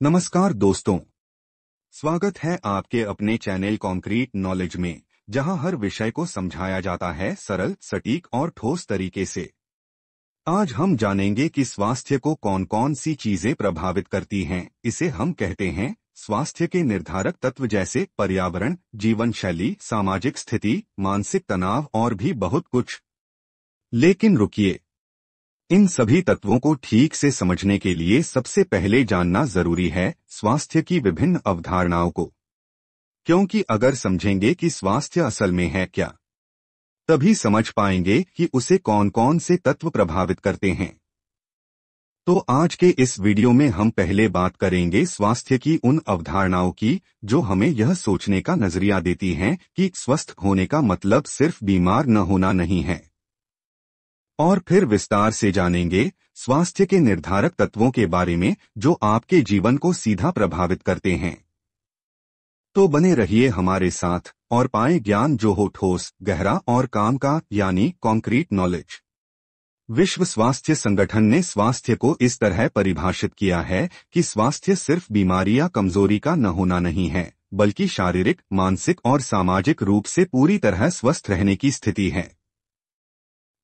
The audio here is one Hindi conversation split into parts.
नमस्कार दोस्तों, स्वागत है आपके अपने चैनल कॉन्क्रीट नॉलेज में, जहां हर विषय को समझाया जाता है सरल, सटीक और ठोस तरीके से। आज हम जानेंगे कि स्वास्थ्य को कौन कौन सी चीजें प्रभावित करती हैं। इसे हम कहते हैं स्वास्थ्य के निर्धारक तत्व, जैसे पर्यावरण, जीवन शैली, सामाजिक स्थिति, मानसिक तनाव और भी बहुत कुछ। लेकिन रुकिए, इन सभी तत्वों को ठीक से समझने के लिए सबसे पहले जानना जरूरी है स्वास्थ्य की विभिन्न अवधारणाओं को। क्योंकि अगर समझेंगे कि स्वास्थ्य असल में है क्या, तभी समझ पाएंगे कि उसे कौन कौन से तत्व प्रभावित करते हैं। तो आज के इस वीडियो में हम पहले बात करेंगे स्वास्थ्य की उन अवधारणाओं की जो हमें यह सोचने का नजरिया देती हैं कि स्वस्थ होने का मतलब सिर्फ बीमार न होना नहीं है। और फिर विस्तार से जानेंगे स्वास्थ्य के निर्धारक तत्वों के बारे में जो आपके जीवन को सीधा प्रभावित करते हैं। तो बने रहिए हमारे साथ और पाएं ज्ञान जो हो ठोस, गहरा और काम का, यानी कॉन्क्रीट नॉलेज। विश्व स्वास्थ्य संगठन ने स्वास्थ्य को इस तरह परिभाषित किया है कि स्वास्थ्य सिर्फ बीमारी या कमजोरी का न होना नहीं है, बल्कि शारीरिक, मानसिक और सामाजिक रूप से पूरी तरह स्वस्थ रहने की स्थिति है।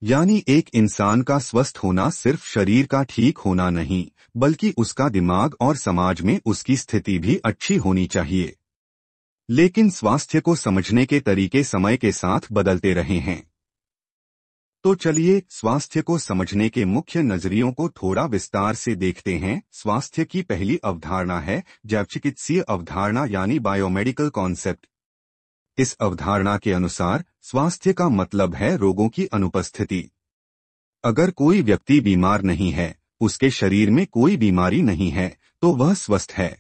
यानी एक इंसान का स्वस्थ होना सिर्फ शरीर का ठीक होना नहीं, बल्कि उसका दिमाग और समाज में उसकी स्थिति भी अच्छी होनी चाहिए। लेकिन स्वास्थ्य को समझने के तरीके समय के साथ बदलते रहे हैं। तो चलिए स्वास्थ्य को समझने के मुख्य नजरियों को थोड़ा विस्तार से देखते हैं। स्वास्थ्य की पहली अवधारणा है जैव चिकित्सीय अवधारणा, यानी बायोमेडिकल कॉन्सेप्ट। इस अवधारणा के अनुसार स्वास्थ्य का मतलब है रोगों की अनुपस्थिति। अगर कोई व्यक्ति बीमार नहीं है, उसके शरीर में कोई बीमारी नहीं है, तो वह स्वस्थ है।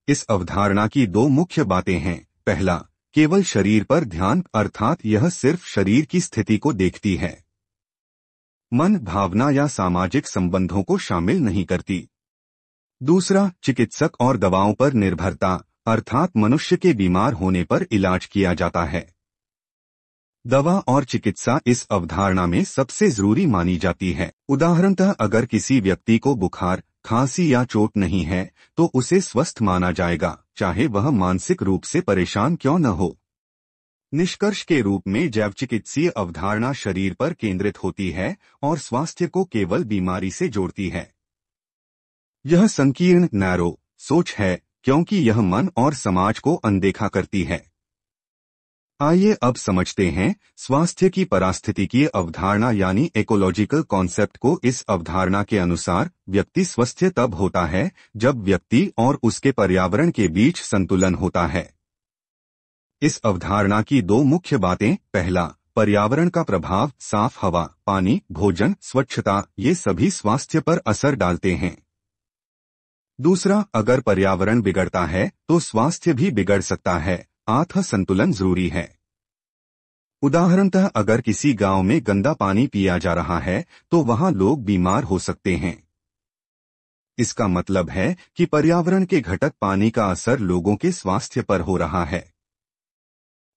इस अवधारणा की दो मुख्य बातें हैं। पहला, केवल शरीर पर ध्यान, अर्थात यह सिर्फ शरीर की स्थिति को देखती है, मन, भावना या सामाजिक संबंधों को शामिल नहीं करती। दूसरा, चिकित्सक और दवाओं पर निर्भरता, अर्थात मनुष्य के बीमार होने पर इलाज किया जाता है। दवा और चिकित्सा इस अवधारणा में सबसे जरूरी मानी जाती है। उदाहरणतः अगर किसी व्यक्ति को बुखार, खांसी या चोट नहीं है, तो उसे स्वस्थ माना जाएगा, चाहे वह मानसिक रूप से परेशान क्यों न हो। निष्कर्ष के रूप में जैव चिकित्सीय अवधारणा शरीर पर केंद्रित होती है और स्वास्थ्य को केवल बीमारी से जोड़ती है। यह संकीर्ण, नैरो सोच है, क्योंकि यह मन और समाज को अनदेखा करती है। आइए अब समझते हैं स्वास्थ्य की पारिस्थितिकीय अवधारणा, यानी इकोलॉजिकल कॉन्सेप्ट को। इस अवधारणा के अनुसार व्यक्ति स्वस्थ तब होता है जब व्यक्ति और उसके पर्यावरण के बीच संतुलन होता है। इस अवधारणा की दो मुख्य बातें। पहला, पर्यावरण का प्रभाव, साफ हवा, पानी, भोजन, स्वच्छता, ये सभी स्वास्थ्य पर असर डालते हैं। दूसरा, अगर पर्यावरण बिगड़ता है तो स्वास्थ्य भी बिगड़ सकता है, अतः संतुलन जरूरी है। उदाहरणतः अगर किसी गांव में गंदा पानी पिया जा रहा है तो वहां लोग बीमार हो सकते हैं। इसका मतलब है कि पर्यावरण के घटक पानी का असर लोगों के स्वास्थ्य पर हो रहा है।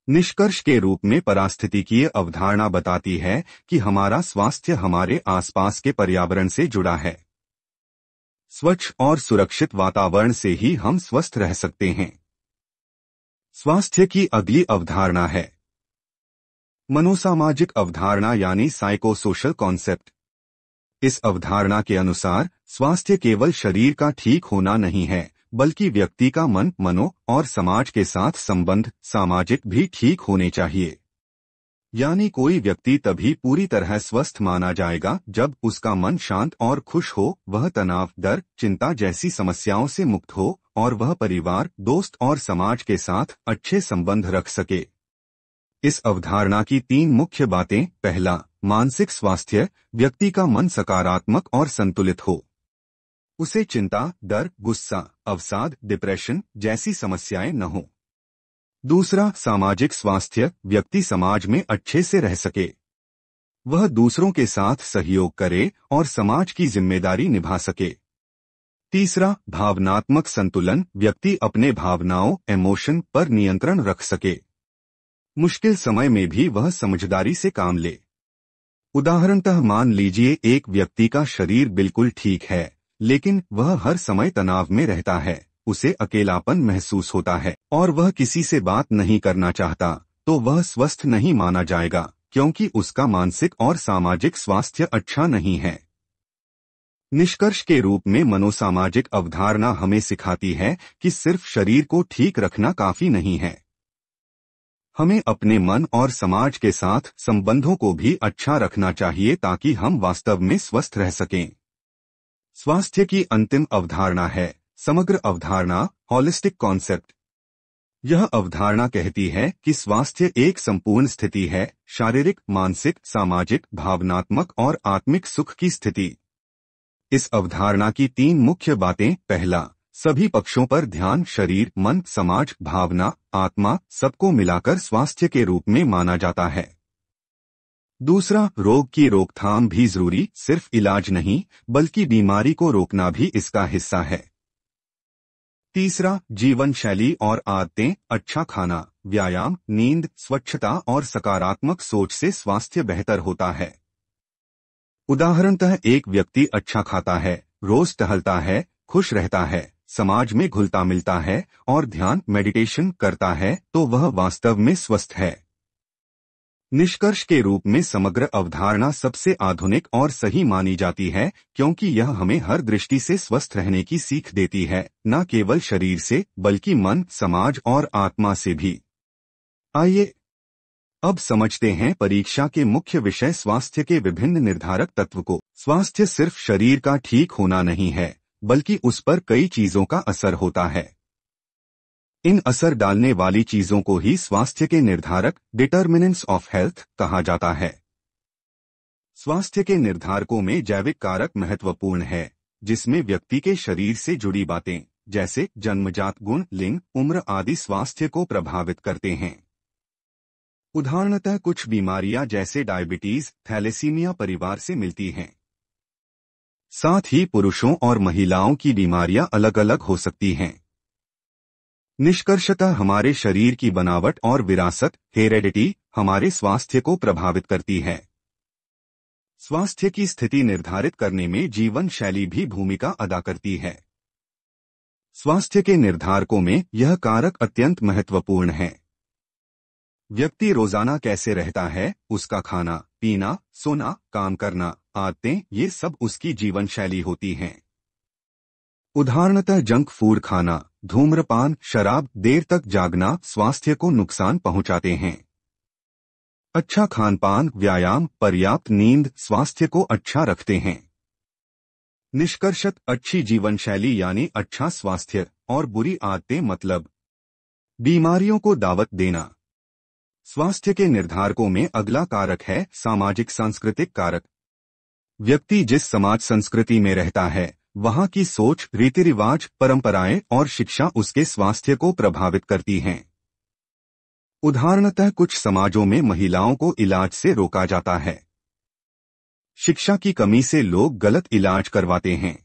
निष्कर्ष के रूप में पारिस्थितिकीय अवधारणा बताती है कि हमारा स्वास्थ्य हमारे आसपास के पर्यावरण से जुड़ा है। स्वच्छ और सुरक्षित वातावरण से ही हम स्वस्थ रह सकते हैं। स्वास्थ्य की अगली अवधारणा है मनोसामाजिक अवधारणा, यानी साइको सोशल कॉन्सेप्ट। इस अवधारणा के अनुसार स्वास्थ्य केवल शरीर का ठीक होना नहीं है, बल्कि व्यक्ति का मन, मनो और समाज के साथ संबंध, सामाजिक भी ठीक होने चाहिए। यानी कोई व्यक्ति तभी पूरी तरह स्वस्थ माना जाएगा जब उसका मन शांत और खुश हो, वह तनाव, डर, चिंता जैसी समस्याओं से मुक्त हो और वह परिवार, दोस्त और समाज के साथ अच्छे संबंध रख सके। इस अवधारणा की तीन मुख्य बातें। पहला, मानसिक स्वास्थ्य, व्यक्ति का मन सकारात्मक और संतुलित हो, उसे चिंता, डर, गुस्सा, अवसाद, डिप्रेशन जैसी समस्याएं न हो। दूसरा, सामाजिक स्वास्थ्य, व्यक्ति समाज में अच्छे से रह सके, वह दूसरों के साथ सहयोग करे और समाज की जिम्मेदारी निभा सके। तीसरा, भावनात्मक संतुलन, व्यक्ति अपने भावनाओं, इमोशन पर नियंत्रण रख सके, मुश्किल समय में भी वह समझदारी से काम ले। उदाहरणतः मान लीजिए एक व्यक्ति का शरीर बिल्कुल ठीक है, लेकिन वह हर समय तनाव में रहता है, उसे अकेलापन महसूस होता है और वह किसी से बात नहीं करना चाहता, तो वह स्वस्थ नहीं माना जाएगा, क्योंकि उसका मानसिक और सामाजिक स्वास्थ्य अच्छा नहीं है। निष्कर्ष के रूप में मनोसामाजिक अवधारणा हमें सिखाती है कि सिर्फ शरीर को ठीक रखना काफी नहीं है। हमें अपने मन और समाज के साथ संबंधों को भी अच्छा रखना चाहिए ताकि हम वास्तव में स्वस्थ रह सकें। स्वास्थ्य की अंतिम अवधारणा है समग्र अवधारणा, होलिस्टिक कॉन्सेप्ट। यह अवधारणा कहती है कि स्वास्थ्य एक संपूर्ण स्थिति है, शारीरिक, मानसिक, सामाजिक, भावनात्मक और आत्मिक सुख की स्थिति। इस अवधारणा की 3 मुख्य बातें। पहला, सभी पक्षों पर ध्यान, शरीर, मन, समाज, भावना, आत्मा, सबको मिलाकर स्वास्थ्य के रूप में माना जाता है। दूसरा, रोग की रोकथाम भी जरूरी, सिर्फ इलाज नहीं बल्कि बीमारी को रोकना भी इसका हिस्सा है। तीसरा, जीवन शैली और आदतें, अच्छा खाना, व्यायाम, नींद, स्वच्छता और सकारात्मक सोच से स्वास्थ्य बेहतर होता है। उदाहरणतः एक व्यक्ति अच्छा खाता है, रोज टहलता है, खुश रहता है, समाज में घुलता मिलता है और ध्यान, मेडिटेशन करता है, तो वह वास्तव में स्वस्थ है। निष्कर्ष के रूप में समग्र अवधारणा सबसे आधुनिक और सही मानी जाती है, क्योंकि यह हमें हर दृष्टि से स्वस्थ रहने की सीख देती है, न केवल शरीर से बल्कि मन, समाज और आत्मा से भी। आइए अब समझते हैं परीक्षा के मुख्य विषय स्वास्थ्य के विभिन्न निर्धारक तत्व को। स्वास्थ्य सिर्फ शरीर का ठीक होना नहीं है, बल्कि उस पर कई चीजों का असर होता है। इन असर डालने वाली चीजों को ही स्वास्थ्य के निर्धारक, डिटर्मिनेंट्स ऑफ हेल्थ, कहा जाता है। स्वास्थ्य के निर्धारकों में जैविक कारक महत्वपूर्ण है, जिसमें व्यक्ति के शरीर से जुड़ी बातें जैसे जन्मजात गुण, लिंग, उम्र आदि स्वास्थ्य को प्रभावित करते हैं। उदाहरणतः कुछ बीमारियां जैसे डायबिटीज, थैलेसीमिया परिवार से मिलती हैं। साथ ही पुरुषों और महिलाओं की बीमारियां अलग अलग हो सकती हैं। निष्कर्षतः हमारे शरीर की बनावट और विरासत, हेरेडिटी, हमारे स्वास्थ्य को प्रभावित करती है। स्वास्थ्य की स्थिति निर्धारित करने में जीवन शैली भी भूमिका अदा करती है। स्वास्थ्य के निर्धारकों में यह कारक अत्यंत महत्वपूर्ण है। व्यक्ति रोजाना कैसे रहता है, उसका खाना पीना, सोना, काम करना, आदतें, ये सब उसकी जीवन शैली होती हैं। उदाहरणतः जंक फूड खाना, धूम्रपान, शराब, देर तक जागना स्वास्थ्य को नुकसान पहुंचाते हैं। अच्छा खान पान, व्यायाम, पर्याप्त नींद स्वास्थ्य को अच्छा रखते हैं। निष्कर्षत अच्छी जीवन शैली यानी अच्छा स्वास्थ्य और बुरी आदतें मतलब बीमारियों को दावत देना। स्वास्थ्य के निर्धारकों में अगला कारक है सामाजिक सांस्कृतिक कारक। व्यक्ति जिस समाज संस्कृति में रहता है, वहां की सोच, रीति रिवाज, परंपराएं और शिक्षा उसके स्वास्थ्य को प्रभावित करती हैं। उदाहरणतः कुछ समाजों में महिलाओं को इलाज से रोका जाता है। शिक्षा की कमी से लोग गलत इलाज करवाते हैं।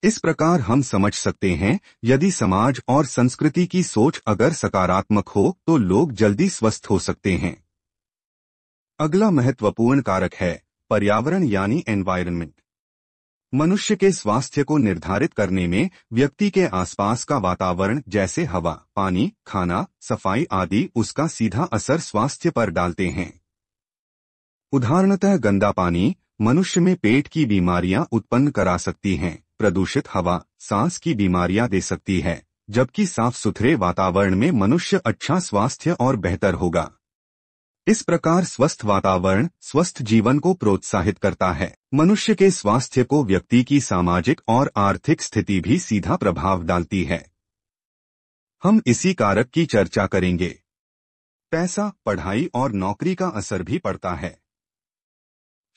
इस प्रकार हम समझ सकते हैं, यदि समाज और संस्कृति की सोच अगर सकारात्मक हो तो लोग जल्दी स्वस्थ हो सकते हैं। अगला महत्वपूर्ण कारक है पर्यावरण यानी एनवायरनमेंट। मनुष्य के स्वास्थ्य को निर्धारित करने में व्यक्ति के आसपास का वातावरण जैसे हवा, पानी, खाना, सफाई आदि उसका सीधा असर स्वास्थ्य पर डालते हैं। उदाहरणतः गंदा पानी मनुष्य में पेट की बीमारियां उत्पन्न करा सकती हैं। प्रदूषित हवा सांस की बीमारियां दे सकती है, जबकि साफ सुथरे वातावरण में मनुष्य अच्छा स्वास्थ्य और बेहतर होगा। इस प्रकार स्वस्थ वातावरण स्वस्थ जीवन को प्रोत्साहित करता है। मनुष्य के स्वास्थ्य को व्यक्ति की सामाजिक और आर्थिक स्थिति भी सीधा प्रभाव डालती है। हम इसी कारक की चर्चा करेंगे। पैसा, पढ़ाई और नौकरी का असर भी पड़ता है।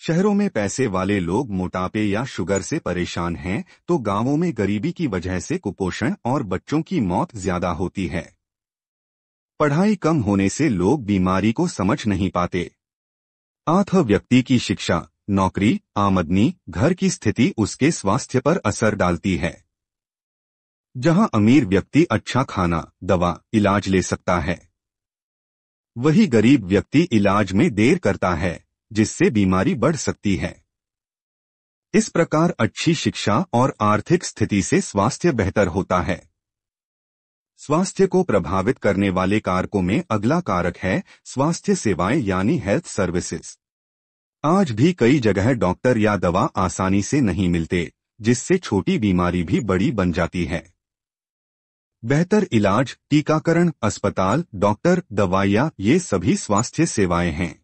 शहरों में पैसे वाले लोग मोटापे या शुगर से परेशान हैं, तो गांवों में गरीबी की वजह से कुपोषण और बच्चों की मौत ज्यादा होती है। पढ़ाई कम होने से लोग बीमारी को समझ नहीं पाते। अतः व्यक्ति की शिक्षा, नौकरी, आमदनी, घर की स्थिति उसके स्वास्थ्य पर असर डालती है। जहां अमीर व्यक्ति अच्छा खाना, दवा, इलाज ले सकता है, वही गरीब व्यक्ति इलाज में देर करता है, जिससे बीमारी बढ़ सकती है। इस प्रकार अच्छी शिक्षा और आर्थिक स्थिति से स्वास्थ्य बेहतर होता है। स्वास्थ्य को प्रभावित करने वाले कारकों में अगला कारक है स्वास्थ्य सेवाएं यानी हेल्थ सर्विसेज। आज भी कई जगह डॉक्टर या दवा आसानी से नहीं मिलते, जिससे छोटी बीमारी भी बड़ी बन जाती है। बेहतर इलाज, टीकाकरण, अस्पताल, डॉक्टर, दवाइयाँ, ये सभी स्वास्थ्य सेवाएं हैं।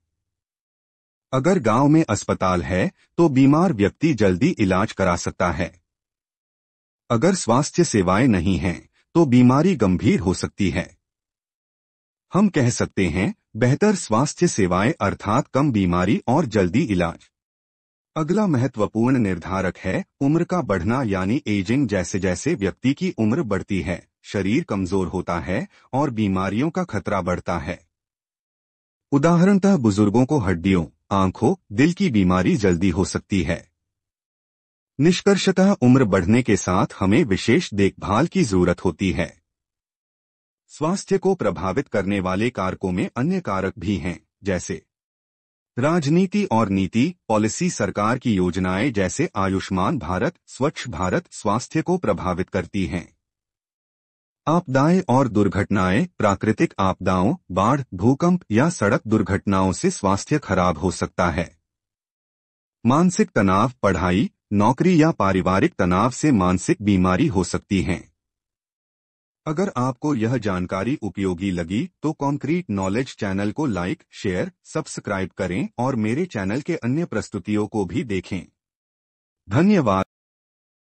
अगर गांव में अस्पताल है तो बीमार व्यक्ति जल्दी इलाज करा सकता है। अगर स्वास्थ्य सेवाएं नहीं हैं तो बीमारी गंभीर हो सकती है। हम कह सकते हैं बेहतर स्वास्थ्य सेवाएं अर्थात कम बीमारी और जल्दी इलाज। अगला महत्वपूर्ण निर्धारक है उम्र का बढ़ना यानी एजिंग। जैसे जैसे व्यक्ति की उम्र बढ़ती है, शरीर कमजोर होता है और बीमारियों का खतरा बढ़ता है। उदाहरणतः बुजुर्गों को हड्डियों, आंखों, दिल की बीमारी जल्दी हो सकती है। निष्कर्षतः उम्र बढ़ने के साथ हमें विशेष देखभाल की जरूरत होती है। स्वास्थ्य को प्रभावित करने वाले कारकों में अन्य कारक भी हैं, जैसे राजनीति और नीति, पॉलिसी, सरकार की योजनाएं जैसे आयुष्मान भारत, स्वच्छ भारत स्वास्थ्य को प्रभावित करती हैं। आपदाएं और दुर्घटनाएं, प्राकृतिक आपदाओं, बाढ़, भूकंप या सड़क दुर्घटनाओं से स्वास्थ्य खराब हो सकता है। मानसिक तनाव, पढ़ाई, नौकरी या पारिवारिक तनाव से मानसिक बीमारी हो सकती हैं। अगर आपको यह जानकारी उपयोगी लगी तो कॉन्क्रीट नॉलेज चैनल को लाइक, शेयर, सब्सक्राइब करें और मेरे चैनल के अन्य प्रस्तुतियों को भी देखें। धन्यवाद।